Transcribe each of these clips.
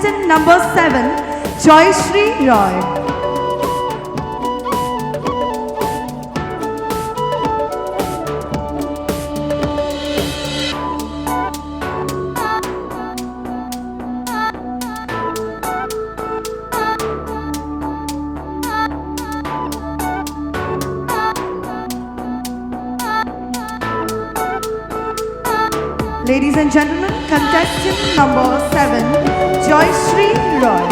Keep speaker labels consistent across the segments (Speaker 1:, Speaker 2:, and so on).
Speaker 1: contestant number 7, Joyshri Roy. Ladies and gentlemen, contestant number 7, Joyshri Roy.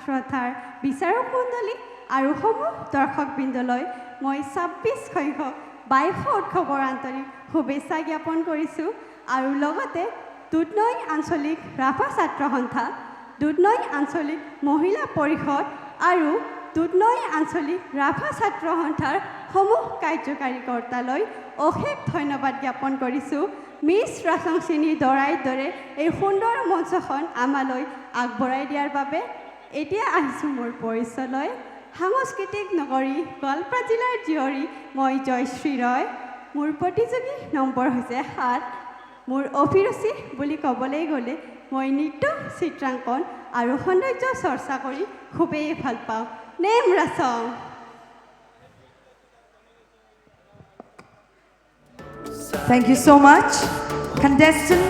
Speaker 2: শ্ৰদ্ধাৰ বিচাৰক মণ্ডলী আৰু সমূহ দৰ্শকবৃন্দলৈ মই ২৬ সংখ্যক ২২ উৎসৱৰ আন্তৰিক শুভেচ্ছা জ্ঞাপন কৰিছোঁ আৰু লগতে দুধনৈ আঞ্চলিক ৰাভা ছাত্ৰ সন্থা, দুধনৈ আঞ্চলিক মহিলা পৰিষদ আৰু দুধনৈ আঞ্চলিক ৰাভা ছাত্ৰ সন্থাৰ সমূহ কাৰ্যকাৰী কৰ্তালৈ অশেষ ধন্যবাদ জ্ঞাপন কৰিছোঁ। মিছ ৰাচংচিনীৰ দৰাইৰ দৰে এই সুন্দৰ মঞ্চখন আমালৈ আগবঢ়াই দিয়াৰ বাবে। এতিয়া আহিছোঁ মোৰ পৰিচয়লৈ। সাংস্কৃতিক নগৰী গোৱালপাৰা জিলাৰ জীয়ৰী মই জয়শ্ৰী ৰয়। মোৰ প্ৰতিযোগী নম্বৰ হৈছে ৭। মোৰ অভিৰুচি বুলি ক'বলৈ গ'লে মই নৃত্য, চিত্ৰাংকন আৰু সৌন্দৰ্য চৰ্চা কৰি খুবেই ভাল পাওঁ। Name ৰাচং।
Speaker 1: Thank you so much. Contestant